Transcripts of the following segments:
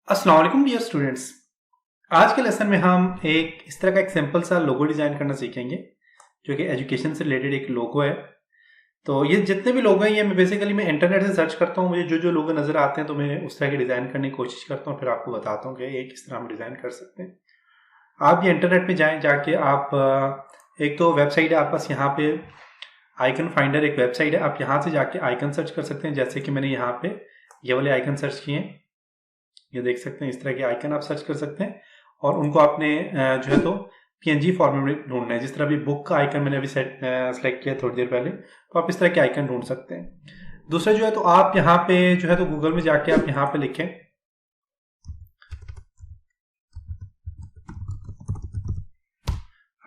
अस्सलाम वालेकुम dear students. आज के लेसन में हम एक इस तरह का एक सिंपल सा लोगो डिज़ाइन करना सीखेंगे जो कि एजुकेशन से रिलेटेड एक लोगो है। तो ये जितने भी लोगो हैं ये मैं इंटरनेट से सर्च करता हूँ, मुझे जो जो लोगो नज़र आते हैं तो मैं उस तरह के डिज़ाइन करने की कोशिश करता हूँ, फिर आपको बताता हूँ कि ये किस तरह हम डिज़ाइन कर सकते हैं। आप ये इंटरनेट में जाएँ, जाके आप एक तो वेबसाइट है आपके पास, यहाँ पे आइकन फाइंडर एक वेबसाइट है, आप यहाँ से जाके आइकन सर्च कर सकते हैं। जैसे कि मैंने यहाँ पे ये वाले आइकन सर्च किए हैं, ये देख सकते हैं, इस तरह के आइकन आप सर्च कर सकते हैं और उनको आपने जो है तो पीएनजी फॉर्मेट में ढूंढना है। जिस तरह अभी बुक का आइकन मैंने अभी सेलेक्ट किया थोड़ी देर पहले, तो आप इस तरह के आइकन ढूंढ सकते हैं। दूसरा जो है तो आप यहाँ पे जो है तो गूगल में जाके आप यहाँ पे लिखें,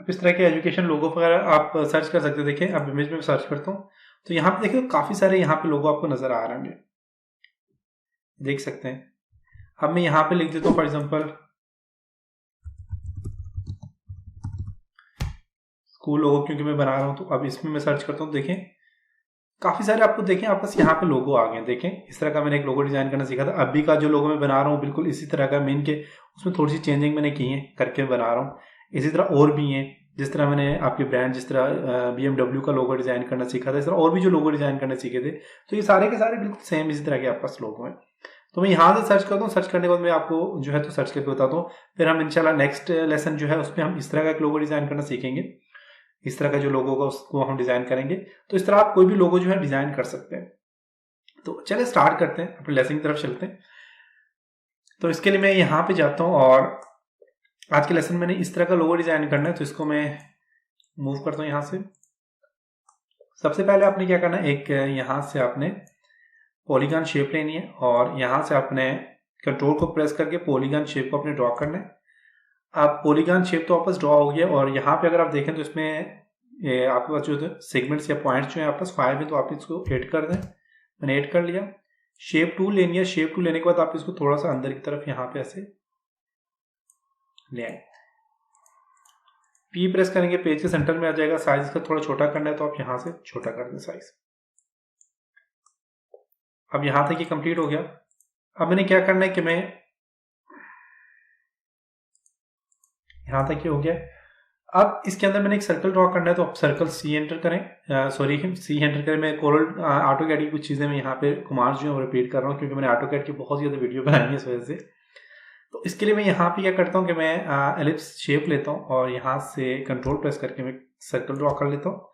आप इस तरह के एजुकेशन लोगो वगैरह आप सर्च कर सकते हैं। देखिए अब इमेज में सर्च करता हूँ तो यहाँ पे देखिए काफी सारे यहाँ पे लोगो आपको नजर आ रहे होंगे, देख सकते हैं। अब मैं यहाँ पे लिख देता हूँ फॉर एग्जाम्पल स्कूल लोगो, क्योंकि मैं बना रहा हूँ तो अब इसमें मैं सर्च करता हूँ। देखें काफी सारे आपको देखें आपके पास यहाँ पे लोगो आ गए। देखें इस तरह का मैंने एक लोगो डिजाइन करना सीखा था। अभी का जो लोगो मैं बना रहा हूँ बिल्कुल इसी तरह का, मेन के उसमें थोड़ी सी चेंजिंग मैंने की है करके बना रहा हूँ। इसी तरह और भी हैं, जिस तरह मैंने आपके ब्रांड, जिस तरह BMW का लोगो डिजाइन करना सीखा था, इस तरह और भी जो लोगो डिजाइन करना सीखे थे। तो ये सारे के सारे बिल्कुल सेम इसी तरह के आपके पास लोगो हैं। तो मैं यहाँ से सर्च करता हूँ, सर्च करने के बाद मैं आपको जो है तो सर्च करके बताता हूँ। फिर हम इंशाल्लाह नेक्स्ट लेसन जो है उसमें हम इस तरह का एक लोगो डिजाइन करना सीखेंगे। इस तरह का जो लोगो होगा उसको हम डिजाइन करेंगे। तो इस तरह आप कोई भी लोगो जो है डिजाइन कर सकते हैं। तो चलिए स्टार्ट करते हैं, अपने लेसन की तरफ चलते हैं। तो इसके लिए मैं यहाँ पे जाता हूँ और आज के लेसन में मैंने इस तरह का लोगो डिजाइन करना है, तो इसको मैं मूव करता हूँ यहाँ से। सबसे पहले आपने क्या करना है, एक यहाँ से आपने पॉलीगन शेप लेनी है और यहाँ से आपने कंट्रोल को प्रेस करके पॉलीगन शेप को अपने ड्रॉ करना है। आप पॉलीगन शेप तो वापस ड्रॉ हो गया और यहाँ पे अगर आप देखें तो इसमें ये आपके पास जो सेगमेंट्स या पॉइंट्स जो है आपके पास 5 है, तो आप इसको ऐड कर दें। मैंने ऐड कर लिया। शेप टूल लेनी है, शेप टूल लेने के बाद आप इसको थोड़ा सा अंदर की तरफ यहाँ पे ऐसे ले आए। पी प्रेस करेंगे, पेज के सेंटर में आ जाएगा। साइज इसका थोड़ा छोटा करना है तो आप यहाँ से छोटा कर दें साइज। अब यहाँ तक ये कंप्लीट हो गया। अब मैंने क्या करना है कि मैं यहाँ तक ये हो गया। अब इसके अंदर मैंने एक सर्कल ड्रॉ करना है, तो आप सर्कल सी एंटर करें, सॉरी सी एंटर करें। मैं कोरल ऑटो कैड की कुछ चीज़ें मैं यहाँ पे कमांड्स जो है वो रिपीट कर रहा हूँ, क्योंकि मैंने ऑटो कैड की बहुत ज़्यादा वीडियो बनाई है इस वजह से। तो इसके लिए मैं यहाँ पे क्या करता हूँ कि मैं एलिप्स शेप लेता हूँ और यहाँ से कंट्रोल प्रेस करके मैं सर्कल ड्रॉ कर लेता हूँ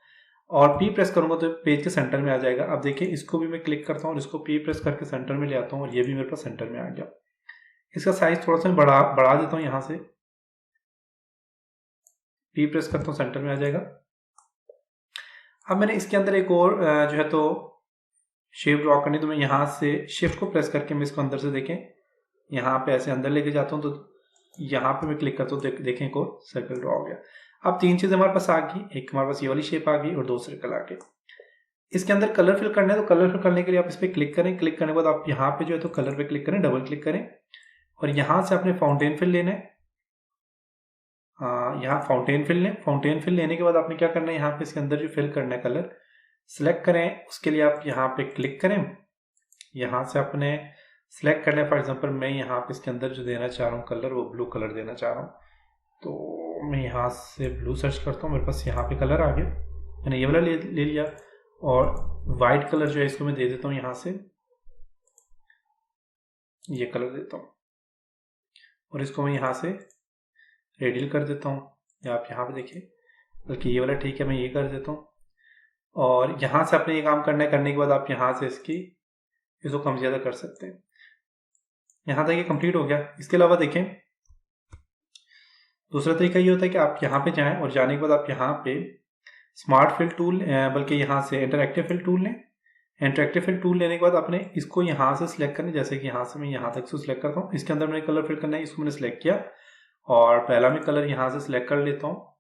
और पी प्रेस करूंगा तो पेज के सेंटर में आ जाएगा। अब देखिए इसको भी मैं क्लिक करता हूँ और इसको पी प्रेस करके सेंटर में ले आता हूँ और ये भी मेरे पास सेंटर में आ गया। इसका साइज थोड़ा सा मैं बढ़ा देता हूँ, यहाँ से पी प्रेस करता हूँ, सेंटर में आ जाएगा। अब मैंने इसके अंदर एक और जो है तो शेप ड्रॉ करनी, तो मैं यहाँ से शिफ्ट को प्रेस करके मैं इसको अंदर से देखें यहाँ पे ऐसे अंदर लेके जाता हूँ, तो यहाँ पे मैं क्लिक करता हूँ, देखें एक और सर्कल ड्रॉ हो गया। अब 3 चीजें हमारे पास आ गई, एक हमारे पास ये वाली शेप आ गई और 2 सर्कल आ गए। इसके अंदर कलर फिल करना है, तो कलर फिल करने के लिए आप इस पर क्लिक करें। क्लिक करने के बाद आप यहाँ पे जो है तो कलर पे क्लिक करें, डबल क्लिक करें और यहाँ से आपने फाउंटेन फिल लेना है। यहाँ फाउंटेन फिल लें। फाउंटेन फिल लेने के बाद आपने क्या करना है, यहाँ पे इसके अंदर जो फिल करना है कलर सेलेक्ट करें। उसके लिए आप यहाँ पे क्लिक करें, यहाँ से आपने सेलेक्ट करना है। फॉर एग्जांपल मैं यहाँ पे इसके अंदर जो देना चाह रहा हूँ कलर, वो ब्लू कलर देना चाह रहा हूँ, तो मैं यहाँ से ब्लू सर्च करता हूँ। मेरे पास यहाँ पे कलर आ गया, मैंने ये वाला ले लिया और वाइट कलर जो है इसको मैं दे देता हूँ, यहाँ से ये कलर देता हूँ और इसको मैं यहाँ से रेडियल कर देता हूँ, या आप यहाँ पे देखिए, बल्कि ये वाला ठीक है, मैं ये कर देता हूँ। और यहाँ से आपने ये काम करना है, करने के बाद आप यहाँ से इसको कम ज़्यादा कर सकते हैं। यहाँ तक ये कंप्लीट हो गया। इसके अलावा देखें दूसरा तरीका ये होता है कि आप यहाँ पे जाएं और जाने के बाद आप यहाँ पे स्मार्ट फिल टूल, बल्कि यहाँ से इंटरएक्टिव फिल टूल लें। इंटरएक्टिव फिल टूल लेने के बाद आपने इसको यहाँ से सिलेक्ट करना है, जैसे कि यहाँ से मैं यहाँ तक इसको सिलेक्ट करता हूँ। इसके अंदर मैंने कलर फिल करना है, इसको मैंने सिलेक्ट किया और पहला मैं कलर यहाँ से सिलेक्ट कर लेता हूँ।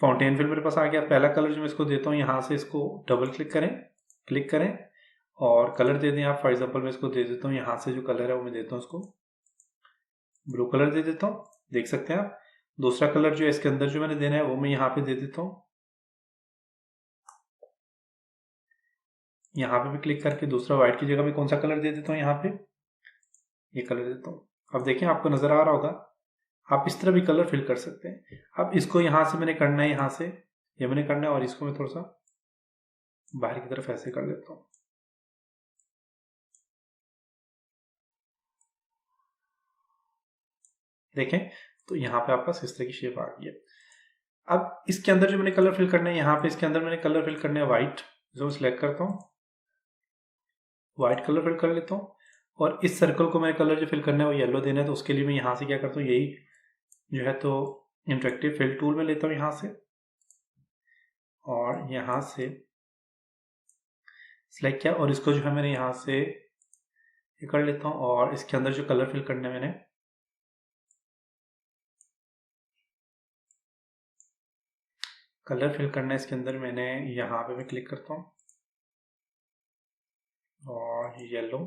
फाउंटेन फिल मेरे पास आ गया। पहला कलर जो मैं इसको देता हूँ, यहाँ से इसको डबल क्लिक करें और कलर दे दें आप। फॉर एग्जांपल मैं इसको दे देता हूँ, यहाँ से जो कलर है वो मैं देता हूँ इसको ब्लू कलर दे देता हूँ, देख सकते हैं आप। दूसरा कलर जो है इसके अंदर जो मैंने देना है वो मैं यहाँ पे दे देता हूँ। यहाँ पे भी क्लिक करके दूसरा व्हाइट की जगह मैं कौन सा कलर दे देता हूँ, यहाँ पे ये कलर देता हूँ। अब देखें आपको नजर आ रहा होगा, आप इस तरह भी कलर फिल कर सकते हैं। अब इसको यहां से मैंने करना है, यहां से ये मैंने करना है, और इसको मैं थोड़ा सा बाहर की तरफ ऐसे कर देता हूँ। देखें तो यहाँ पे आपका इस तरह की शेप आ गई है। अब इसके अंदर जो मैंने कलर फिल करना है, यहाँ पे इसके अंदर मैंने कलर फिल करना है व्हाइट, जो सिलेक्ट करता हूँ, व्हाइट कलर फिल कर लेता हूँ। और इस सर्कल को मैंने कलर जो फिल करना है वो येलो देना है, तो उसके लिए मैं यहाँ से क्या करता हूँ, यही जो है तो इंटरेक्टिव फिल टूल में लेता हूँ यहाँ से, और यहाँ से सिलेक्ट किया, और इसको जो है मैंने यहाँ से ये कर लेता हूँ। और इसके अंदर जो कलर फिल करना है, मैंने कलर फिल करना है इसके अंदर, मैंने यहाँ पे मैं क्लिक करता हूँ और येलो,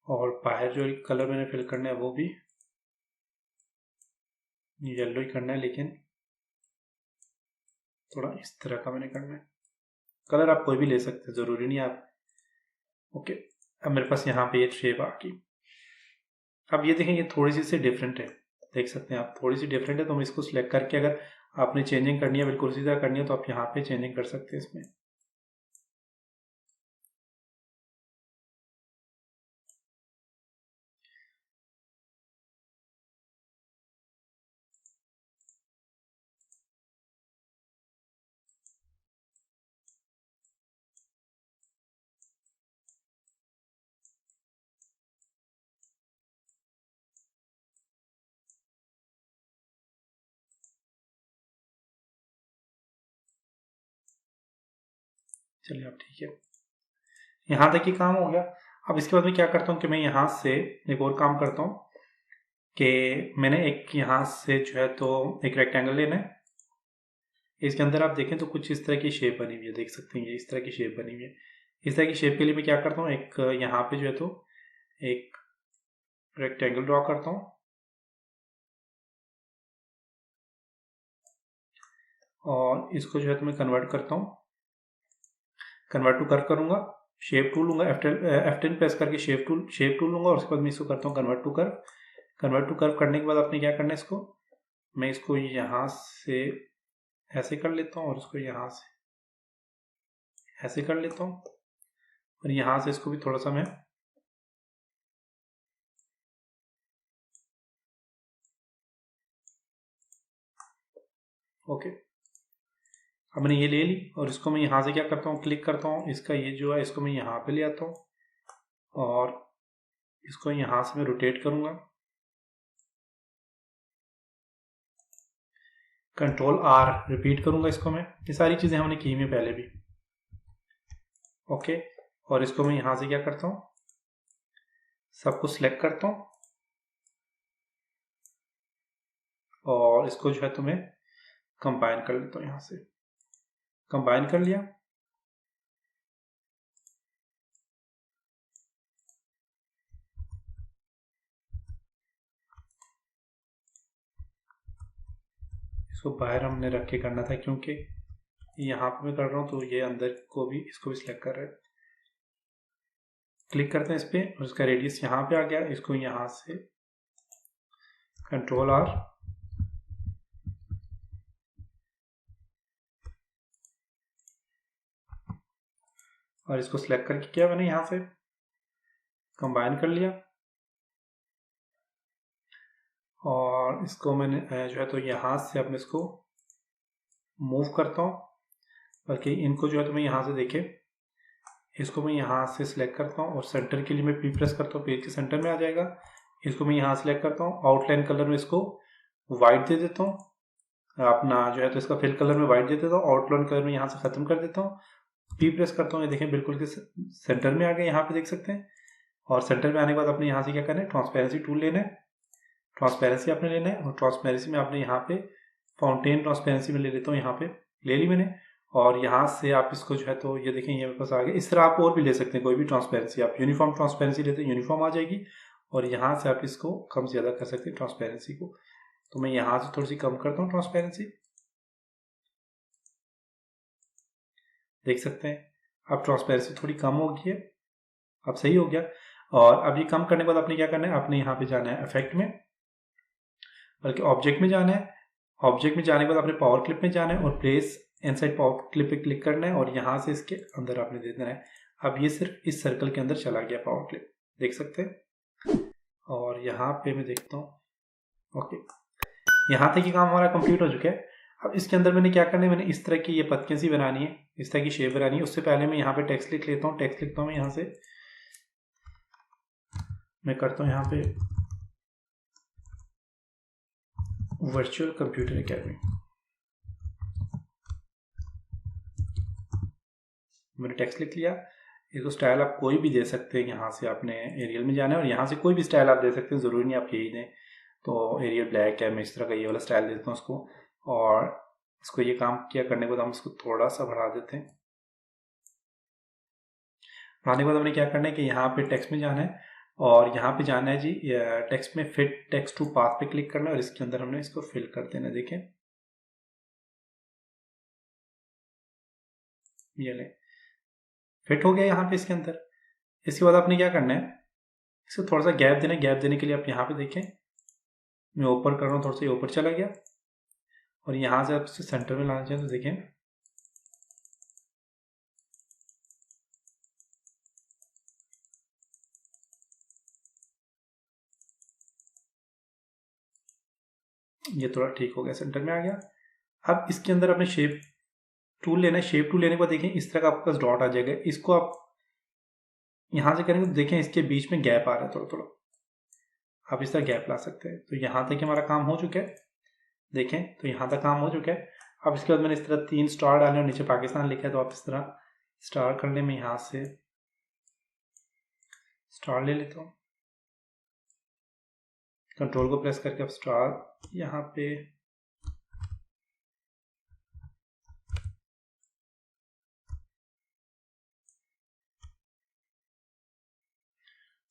और बाहर जो कलर मैंने फिल करना है वो भी येलो ही करना है, लेकिन थोड़ा इस तरह का मैंने करना है। कलर आप कोई भी ले सकते हैं, जरूरी नहीं आप। ओके, अब मेरे पास यहाँ पे ये शेप आ गई। अब ये देखें, ये थोड़ी सी से डिफरेंट है, देख सकते हैं आप, थोड़ी सी डिफरेंट है। तो हम इसको सिलेक्ट करके अगर आपने चेंजिंग करनी है, बिल्कुल सीधा करनी है, तो आप यहाँ पे चेंजिंग कर सकते हैं इसमें। चलिए अब ठीक है, यहाँ तक ही काम हो गया। अब इसके बाद मैं क्या करता हूँ कि मैं यहाँ से एक और काम करता हूँ कि मैंने एक यहाँ से जो है तो एक रेक्टेंगल लेना है। इसके अंदर आप देखें तो कुछ इस तरह की शेप बनी हुई है, देख सकते हैं, ये इस तरह की शेप बनी हुई है। इस तरह की शेप के लिए मैं क्या करता हूँ, एक यहाँ पे जो है तो एक रेक्टेंगल ड्रॉ करता हूँ, और इसको जो है तो मैं कन्वर्ट करता हूँ, कन्वर्ट टू कर्व करूंगा, शेप टूल लूंगा, F10 प्रेस करके शेप टूल लूंगा, और उसके बाद मैं इसको करता हूँ convert to curve. Convert to curve करने के बाद आपने क्या करना है, इसको मैं इसको यहाँ से ऐसे कर लेता हूँ, और इसको यहाँ से ऐसे कर लेता हूँ, और यहाँ से इसको भी थोड़ा सा मैं ओके। अब मैंने ये ले ली, और इसको मैं यहाँ से क्या करता हूँ, क्लिक करता हूँ, इसका ये जो है इसको मैं यहाँ पे ले आता हूँ, और इसको यहाँ से मैं रोटेट करूँगा, कंट्रोल R रिपीट करूँगा इसको मैं। ये सारी चीज़ें हमने की हुई पहले भी। ओके, और इसको मैं यहाँ से क्या करता हूँ, सब कुछ सिलेक्ट करता हूँ, और इसको जो है तो मैं कंबाइन कर लेता हूँ, यहाँ से कंबाइन कर लिया। इसको बाहर हमने रख के करना था, क्योंकि यहाँ पे मैं कर रहा हूँ तो ये अंदर को भी, इसको भी सिलेक्ट कर रहे हैं। क्लिक करते हैं इस पर, और इसका रेडियस यहाँ पे आ गया। इसको यहाँ से कंट्रोल R, और इसको सिलेक्ट करके किया मैंने, यहाँ से कंबाइन कर लिया, और इसको मैंने जो है तो यहाँ से अपने इसको मूव करता हूँ, बल्कि इनको जो है तो मैं यहाँ से देखे, इसको मैं यहाँ से सिलेक्ट करता हूँ, और सेंटर के लिए मैं P प्रेस करता हूँ, पेज के सेंटर में आ जाएगा। इसको मैं यहाँ सिलेक्ट करता हूँ, आउटलाइन कलर में इसको वाइट दे देता हूँ, अपना जो है तो इसका फिल कलर में वाइट दे देता हूँ, आउटलाइन कलर में यहाँ से खत्म कर देता हूँ, P प्रेस करता हूँ, ये देखें बिल्कुल के सेंटर में आ गया, यहाँ पे देख सकते हैं। और सेंटर में आने के बाद अपने यहाँ से क्या करना है, ट्रांसपेरेंसी टूल लेना है, ट्रांसपेरेंसी आपने लेना है, और ट्रांसपेरेंसी में आपने यहाँ पे फाउंटेन ट्रांसपेरेंसी में ले लेता हूँ, यहाँ पे ले ली मैंने। और यहाँ से आप इसको जो है तो ये देखें, ये मेरे पास आ गया। इस तरह आप और भी ले सकते हैं, कोई भी ट्रांसपेरेंसी, आप यूनिफॉर्म ट्रांसपेरेंसी लेते हैं, यूनिफॉर्म आ जाएगी, और यहाँ से आप इसको कम ज़्यादा कर सकते हैं ट्रांसपेरेंसी को। तो मैं यहाँ से थोड़ी सी कम करता हूँ ट्रांसपेरेंसी, देख सकते हैं अब ट्रांसपेरेंसी थोड़ी कम हो गई है। अब सही हो गया। और अब ये कम करने के बाद आपने क्या करना है, आपने यहाँ पे जाना है इफेक्ट में, बल्कि ऑब्जेक्ट में जाना है। ऑब्जेक्ट में जाने के बाद आपने पावर क्लिप में जाना है और प्लेस इनसाइड पावर क्लिप पे क्लिक करना है और यहाँ से इसके अंदर आपने दे देना है। अब ये सिर्फ इस सर्कल के अंदर चला गया पावर क्लिप, देख सकते हैं। और यहाँ पे मैं देखता हूँ, ओके, यहाँ तक ये काम हमारा कंप्लीट हो चुका है। अब इसके अंदर मैंने क्या करना है, मैंने इस तरह की ये पत्तियां सी बनानी है, इस तरह की शेप बनानी है। उससे पहले मैं यहाँ पे टेक्स्ट लिख लेता हूँ। टेक्स्ट लिखता हूँ मैं यहाँ से, मैं करता हूँ यहाँ पे वर्चुअल कंप्यूटर एकेडमी। मैंने टेक्स्ट लिख लिया। इसको स्टाइल आप कोई भी दे सकते हैं, यहाँ से आपने एरियल में जाना है और यहाँ से कोई भी स्टाइल आप दे सकते हैं, ज़रूरी नहीं आप यही दें। तो एरियल ब्लैक है, मैं इस तरह का ये वाला स्टाइल देता हूँ उसको। और इसको ये काम किया करने के बाद हम इसको थोड़ा सा बढ़ा देते हैं। बढ़ाने के बाद हमने क्या करना है कि यहाँ पे टेक्स्ट में जाना है और यहाँ पे जाना है जी टेक्स्ट में फिट टेक्स्ट टू पाथ पे क्लिक करना है और इसके अंदर हमने इसको फिल कर देना। देखें ये ले फिट हो गया यहाँ पे इसके अंदर। इसके बाद आपने क्या करना है, इसको थोड़ा सा गैप देना है। गैप देने के लिए आप यहाँ पे देखें, मैं ऊपर कर रहा हूँ, थोड़ा सा ऊपर चला गया और यहाँ से आप इसे सेंटर में लाना चाहें तो देखें ये थोड़ा ठीक हो गया, सेंटर में आ गया। अब इसके अंदर अपने शेप टूल लेना है। शेप टूल लेने के बाद देखें इस तरह का आपके पास डॉट आ जाएगा। इसको आप यहाँ से करेंगे तो देखें इसके बीच में गैप आ रहा है थोड़ा थोड़ा, आप इस तरह गैप ला सकते हैं। तो यहाँ तक हमारा काम हो चुका है, देखें तो यहाँ तक काम हो चुका है। अब इसके बाद मैंने इस तरह 3 स्टार डाले और नीचे पाकिस्तान लिखा है, तो आप इस तरह स्टार करने में यहाँ से स्टार ले लेता हूँ, कंट्रोल को प्रेस करके अब स्टार यहाँ पे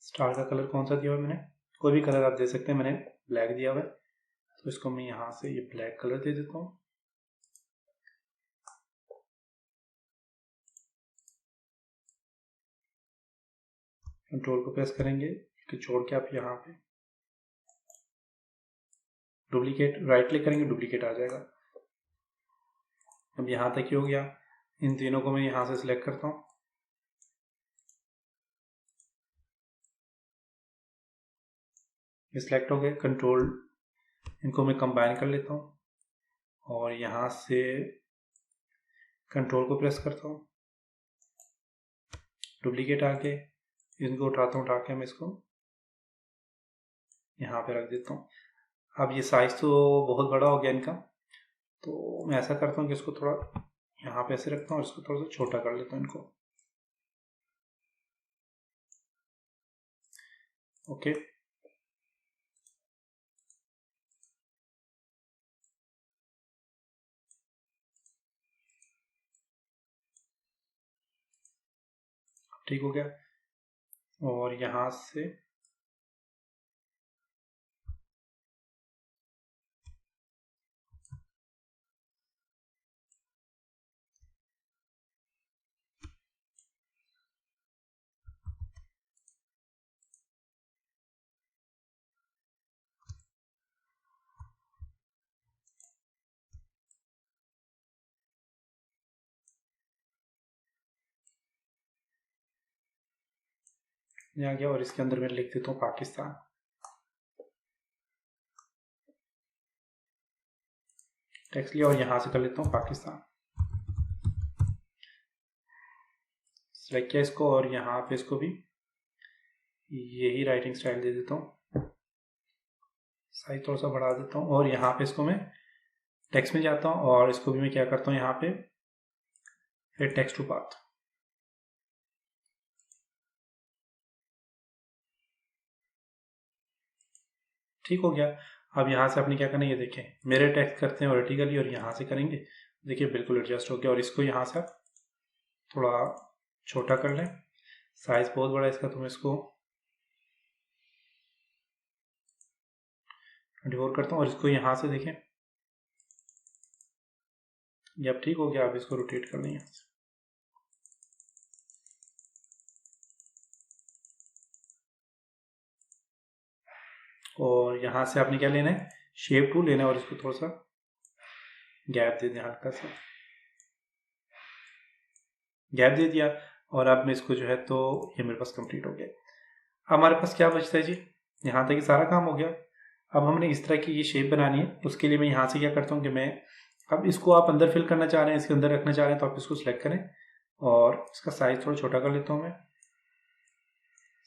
स्टार का कलर कौन सा दिया हुआ है मैंने, कोई भी कलर आप दे सकते हैं, मैंने ब्लैक दिया हुआ है तो इसको मैं यहाँ से ये ब्लैक कलर दे देता हूँ। कंट्रोल को प्रेस करेंगे कि छोड़ के आप यहाँ पे डुप्लीकेट राइट क्लिक करेंगे, डुप्लीकेट आ जाएगा। अब यहाँ तक ही हो गया। इन तीनों को मैं यहाँ से सिलेक्ट करता हूँ, सिलेक्ट हो गए। कंट्रोल इनको मैं कंबाइन कर लेता हूँ और यहाँ से कंट्रोल को प्रेस करता हूँ, डुप्लीकेट आके इनको उठाता हूँ, उठा के मैं इसको यहाँ पे रख देता हूँ। अब ये साइज तो बहुत बड़ा हो गया इनका, तो मैं ऐसा करता हूँ कि इसको थोड़ा यहाँ पे ऐसे रखता हूँ और इसको थोड़ा सा छोटा कर लेता हूँ इनको, ओके। ठीक हो गया। और यहाँ से यहाँ गया और इसके अंदर मैं लिख देता हूँ पाकिस्तान। टेक्स्ट लिया और यहाँ से कर लेता हूँ पाकिस्तान, सेलेक्ट किया इसको और यहाँ पे इसको भी यही राइटिंग स्टाइल दे देता हूँ, साइज थोड़ा सा बढ़ा देता हूँ और यहाँ पे इसको मैं टेक्स्ट में जाता हूँ और इसको भी मैं क्या करता हूँ यहाँ पे फिर टेक्स्ट टू पाथ, ठीक हो गया। अब यहाँ से आपने क्या करना है, ये देखें मेरे टेक्स्ट करते हैं वर्टिकली और यहाँ से करेंगे, देखिए बिल्कुल एडजस्ट हो गया। और इसको यहाँ से आप थोड़ा छोटा कर लें, साइज बहुत बड़ा है इसका, तो मैं इसको 24 करता हूँ और इसको यहाँ से देखें ये अब ठीक हो गया। आप इसको रोटेट कर लें यहाँ से, और यहाँ से आपने क्या लेना है, शेप टूल लेना है और इसको थोड़ा सा गैप दे दें, हल्का सा गैप दे दिया। और अब मैं इसको जो है तो ये मेरे पास कंप्लीट हो गया। अब हमारे पास क्या बचता है जी, यहाँ तक ही सारा काम हो गया। अब हमने इस तरह की ये शेप बनानी है। उसके लिए मैं यहाँ से क्या करता हूँ कि मैं अब इसको आप अंदर फिल करना चाह रहे हैं, इसके अंदर रखना चाह रहे हैं, तो आप इसको सिलेक्ट करें और इसका साइज थोड़ा छोटा कर लेता हूँ मैं।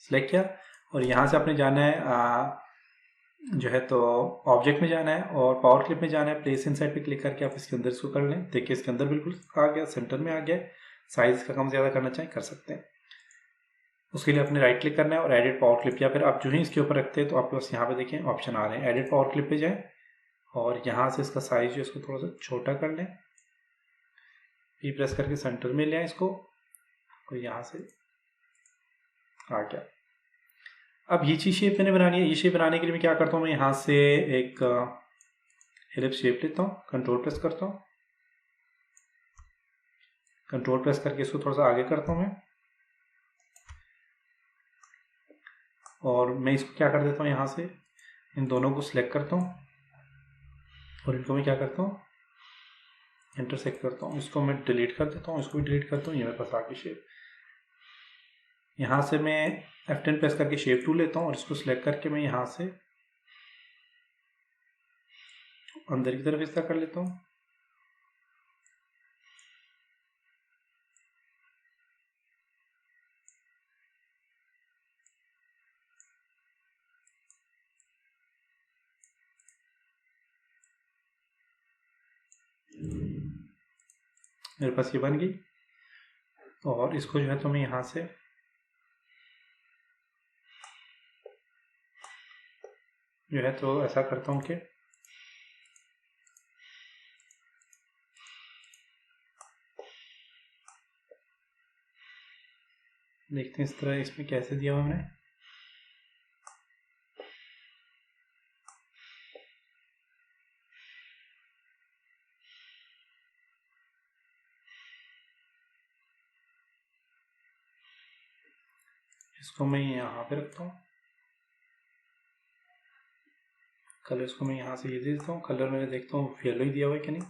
सिलेक्ट किया और यहाँ से आपने जाना है जो है तो ऑब्जेक्ट में जाना है और पावर क्लिप में जाना है। प्लेस इनसाइड पे क्लिक करके आप इसके अंदर इसको कर लें। देखिए इसके अंदर बिल्कुल आ गया, सेंटर में आ गया। साइज का कम ज़्यादा करना चाहें कर सकते हैं। उसके लिए आपने राइट क्लिक करना है और एडिट पावर क्लिप, या फिर आप जो ही इसके ऊपर रखते हैं तो आपके पास यहाँ पे देखें ऑप्शन आ रहे हैं। एडिट पावर क्लिप पे जाएं और यहाँ से इसका साइज जो इसको थोड़ा सा छोटा कर लें। पी प्रेस करके सेंटर में ले आए इसको और यहाँ से आ गया। अब ये चीज शेप मैंने बनानी है। ये शेप बनाने के लिए मैं क्या करता हूँ, मैं यहाँ से एक एलिप्स शेप लेता हूँ, कंट्रोल प्रेस करता हूँ, कंट्रोल प्रेस करके इसको थोड़ा सा आगे करता हूँ मैं, और मैं इसको क्या कर देता हूँ, यहाँ से इन दोनों को सिलेक्ट करता हूँ और इनको मैं क्या करता हूँ इंटरसेक्ट करता हूँ। इसको मैं डिलीट कर देता हूँ, इसको भी डिलीट करता हूँ। ये मेरे पास आ गई शेप। यहाँ से मैं F10 प्रेस करके शेप टूल लेता हूँ और इसको सिलेक्ट करके मैं यहाँ से अंदर की तरफ इस तरह कर लेता हूँ। मेरे पास ये बन गई और इसको जो है तो मैं यहाँ से जो है तो ऐसा करता हूँ कि देखते हैं इस तरह इसमें कैसे दिया हुआ हमने। इसको मैं यहाँ पे रखता हूँ, कलर इसको मैं यहाँ से ये दे देता हूँ। कलर मैंने देखता हूँ येलो ही दिया हुआ है कि नहीं,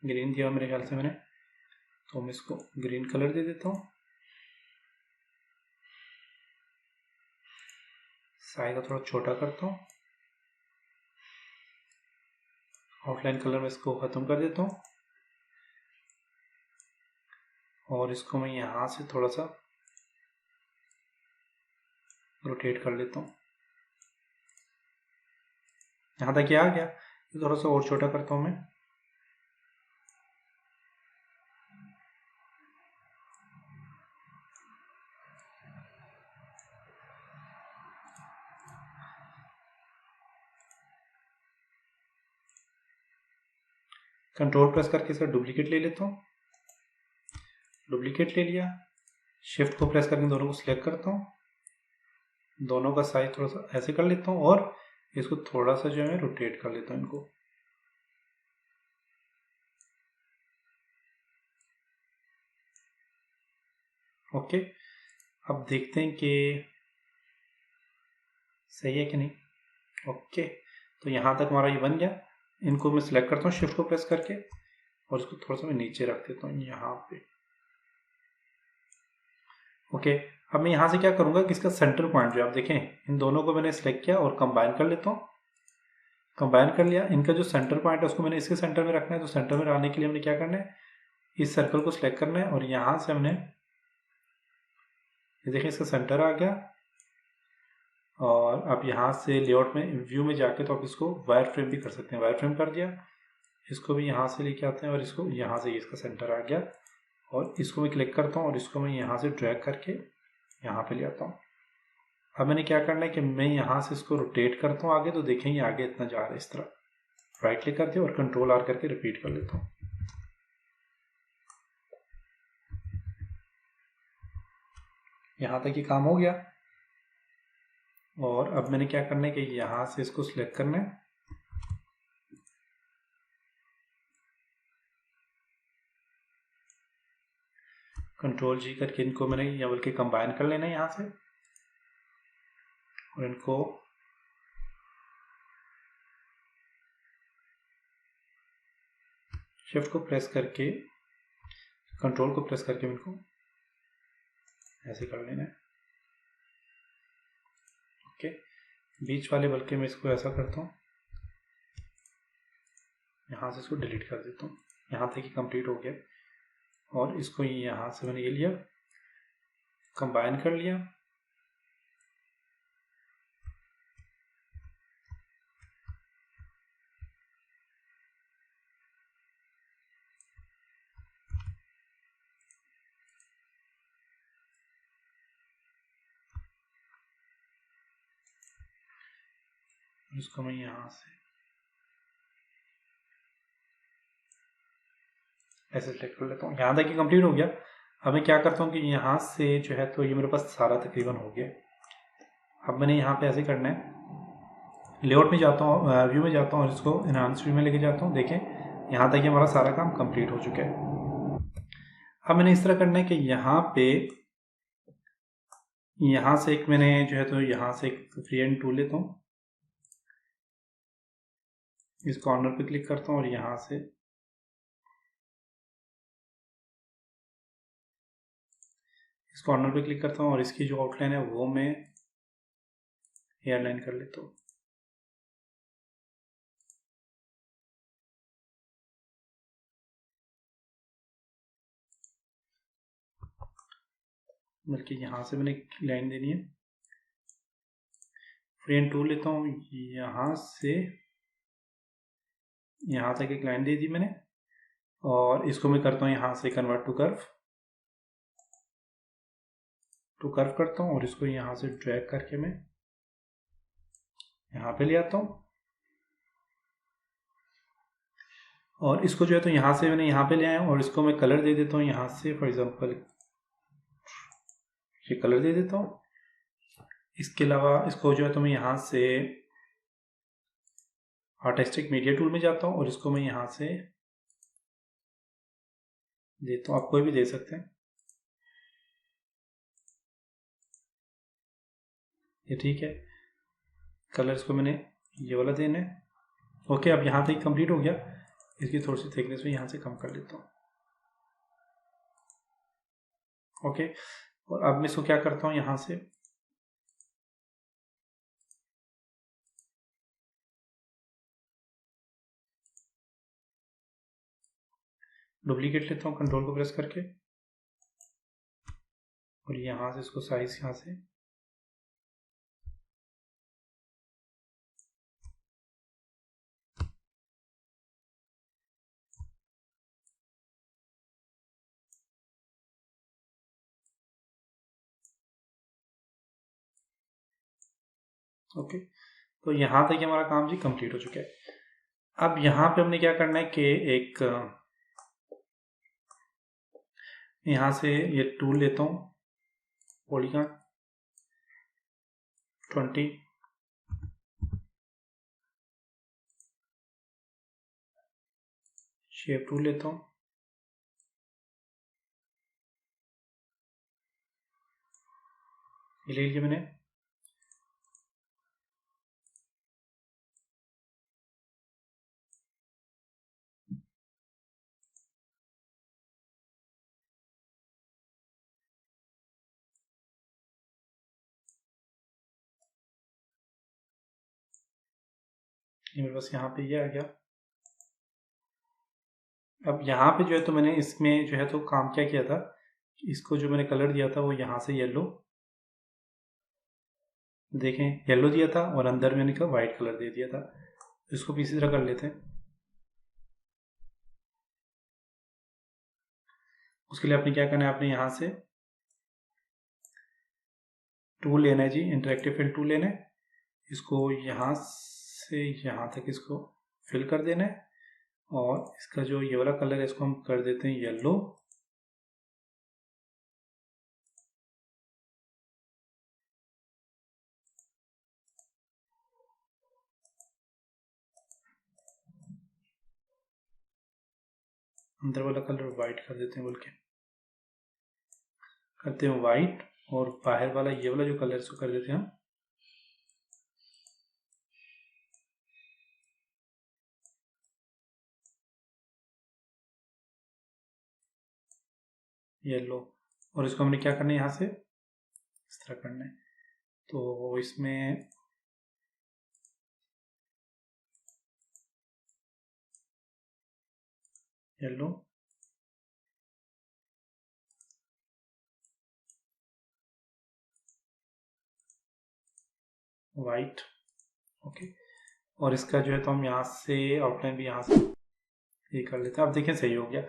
ग्रीन दिया हुआ मेरे ख्याल से मैंने, तो मैं इसको ग्रीन कलर दे देता हूँ। साइज को थोड़ा छोटा करता हूँ, आउटलाइन कलर में इसको ख़त्म कर देता हूँ और इसको मैं यहाँ से थोड़ा सा रोटेट कर लेता हूँ। यहाँ तक ये आ गया, थोड़ा सा और छोटा करता हूँ मैं। कंट्रोल प्रेस करके इसका डुप्लीकेट ले लेता हूँ, डुप्लीकेट ले लिया। शिफ्ट को प्रेस करके दोनों को सिलेक्ट करता हूँ, दोनों का साइज थोड़ा सा ऐसे कर लेता हूँ और इसको थोड़ा सा जो है रोटेट कर लेता हूँ इनको। ओके, अब देखते हैं कि सही है कि नहीं। ओके, तो यहाँ तक हमारा ये बन गया। इनको मैं सिलेक्ट करता हूँ शिफ्ट को प्रेस करके और इसको थोड़ा सा मैं नीचे रख देता हूँ यहाँ पे। ओके, अब मैं यहाँ से क्या करूँगा कि इसका सेंटर पॉइंट जो आप देखें, इन दोनों को मैंने सिलेक्ट किया और कंबाइन कर लेता हूँ। कंबाइन कर लिया, इनका जो सेंटर पॉइंट है उसको मैंने इसके सेंटर में रखना है। तो सेंटर में लाने के लिए हमने क्या करना है, इस सर्कल को सिलेक्ट करना है और यहाँ से हमने ये देखें इसका सेंटर आ गया। और अब यहाँ से लेआउट में व्यू में जाके तो आप इसको वायर फ्रेम भी कर सकते हैं। वायर फ्रेम कर दिया, इसको भी यहाँ से लेके आते हैं और इसको यहाँ से इसका सेंटर आ गया और इसको मैं क्लिक करता हूँ और इसको मैं यहाँ से ड्रैग करके यहाँ पे ले आता हूँ। अब मैंने क्या करना है कि मैं यहाँ से इसको रोटेट करता हूँ आगे, तो देखेंगे आगे इतना जा रहा है इस तरह। राइट क्लिक करते हैं और कंट्रोल आर करके रिपीट कर लेता हूँ। यहाँ तक ये काम हो गया और अब मैंने क्या करना है कि यहाँ से इसको सिलेक्ट करना है, कंट्रोल जी करके इनको मैंने या बल्कि कंबाइन कर लेना है यहाँ से और इनको शिफ्ट को प्रेस करके, कंट्रोल को प्रेस करके इनको ऐसे कर लेना है। ओके, बीच वाले बल्कि मैं इसको ऐसा करता हूँ, यहाँ से इसको डिलीट कर देता हूँ। यहाँ तक ही कंप्लीट हो गया और इसको यहाँ से मैंने ये लिया, कंबाइन कर लिया। इसको मैं यहाँ से ऐसे सेलेक्ट कर लेता हूँ। यहाँ तक ही कंप्लीट हो गया। अब मैं क्या करता हूँ कि यहाँ से जो है तो ये मेरे पास सारा तकरीबन हो गया। अब मैंने यहाँ पे ऐसे करना है, लेआउट में जाता हूँ, व्यू में जाता हूँ और इसको एनहांस व्यू में लेके जाता हूँ। देखें यहाँ तक हमारा सारा काम कंप्लीट हो चुका है। अब मैंने इस तरह करना है कि यहाँ पे, यहाँ से एक मैंने जो है तो यहाँ से एक फ्री हैंड टूल लेता हूँ, इस कॉर्नर पे क्लिक करता हूँ और यहाँ से इस कॉर्नर पे क्लिक करता हूँ और इसकी जो आउटलाइन है वो मैं एयरलाइन कर लेता हूँ। बल्कि यहाँ से मैंने लाइन देनी है, फ्री हैंड टूल लेता हूँ, यहाँ से यहाँ तक एक लाइन दे दी मैंने और इसको मैं करता हूँ यहाँ से कन्वर्ट टू कर्व करता हूँ और इसको यहाँ से ड्रैग करके मैं यहाँ पे ले आता हूँ और इसको जो है तो यहाँ से मैंने यहाँ पे ले आया हूँ और इसको मैं कलर दे देता हूँ यहाँ से, फॉर एग्जांपल ये कलर दे देता हूँ। इसके अलावा इसको जो है तो मैं यहाँ से आर्टिस्टिक मीडिया टूल में जाता हूँ और इसको मैं यहाँ से देता हूँ, आप कोई भी दे सकते हैं, ये ठीक है। कलर इसको मैंने ये वाला देना है। ओके, अब यहाँ तक कंप्लीट हो गया। इसकी थोड़ी सी थिकनेस में यहाँ से कम कर लेता हूँ। ओके, और अब मैं इसको क्या करता हूँ, यहाँ से डुप्लीकेट लेता हूँ कंट्रोल को प्रेस करके और यहाँ से इसको साइज यहाँ से ओके, तो यहाँ तक हमारा काम जी कंप्लीट हो चुका है। अब यहाँ पे हमने क्या करना है कि एक यहाँ से ये टूल लेता हूँ, पॉलीगॉन 20, शेप टूल लेता हूँ, ये ले लिया मैंने। ये मेरे पास यहाँ पे ये आ गया। अब यहाँ पे जो है तो मैंने इसमें जो है तो काम क्या किया था, इसको जो मैंने कलर दिया था वो यहाँ से येलो, देखें येलो दिया था और अंदर मैंने का वाइट कलर दे दिया था। इसको भी इसी तरह कर लेते हैं। उसके लिए आपने क्या करना है, आपने यहाँ से टूल लेना है जी, इंटरेक्टिव फिल टूल लेना है, इसको यहाँ से यहाँ तक इसको फिल कर देना है और इसका जो ये वाला कलर है इसको हम कर देते हैं येलो। अंदर वाला कलर वाइट कर देते हैं, बल्कि करते हैं वाइट और बाहर वाला ये वाला जो कलर इसको कर देते हैं हम येलो, और इसको हमने क्या करना है यहाँ से इस तरह करना है। तो इसमें येलो, वाइट, ओके, और इसका जो है तो हम यहाँ से आउटलाइन भी यहाँ से ये कर लेते हैं। अब देखें सही हो गया।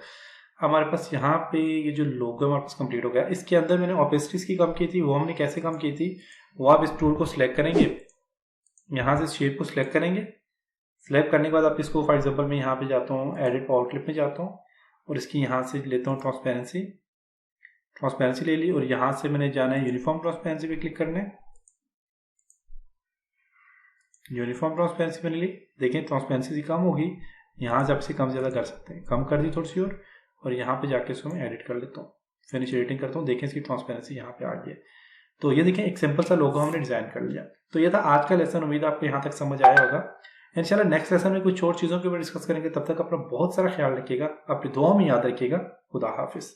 हमारे पास यहाँ पे ये जो लोगो हमारे पास कंप्लीट हो गया। इसके अंदर मैंने ऑपेसिटीज की कम की थी, वो हमने कैसे कम की थी, वो आप इस टूल को सिलेक्ट करेंगे, यहाँ से शेप को सिलेक्ट करेंगे। सिलेक्ट करने के बाद आप इसको फॉर एग्जांपल मैं यहाँ पे जाता हूँ, एडिट पावर क्लिप में जाता हूँ और इसकी यहाँ से लेता हूँ ट्रांसपेरेंसी ले ली, और यहाँ से मैंने जाना है यूनिफॉर्म ट्रांसपेरेंसी पे क्लिक करना है। यूनिफॉर्म ट्रांसपेरेंसी मैंने ली, देखें ट्रांसपेरेंसी कम होगी, यहाँ से आप इसे कम ज़्यादा कर सकते हैं। कम कर दी थोड़ी सी और यहाँ पे जाके इसको मैं एडिट कर लेता हूँ, फिनिश एडिटिंग करता हूँ। देखें इसकी ट्रांसपेरेंसी यहाँ पे आ गई है। तो ये देखें एक सिंपल सा लोगो हमने डिजाइन कर लिया। तो ये था आज का लेसन, उम्मीद आपको यहाँ तक समझ आया होगा। इंशाल्लाह नेक्स्ट लेसन में कुछ और चीज़ों के ऊपर डिस्कस करेंगे। तब तक अपना बहुत सारा ख्याल रखिएगा, अपनी दुआ में याद रखिएगा। खुदा हाफिज़।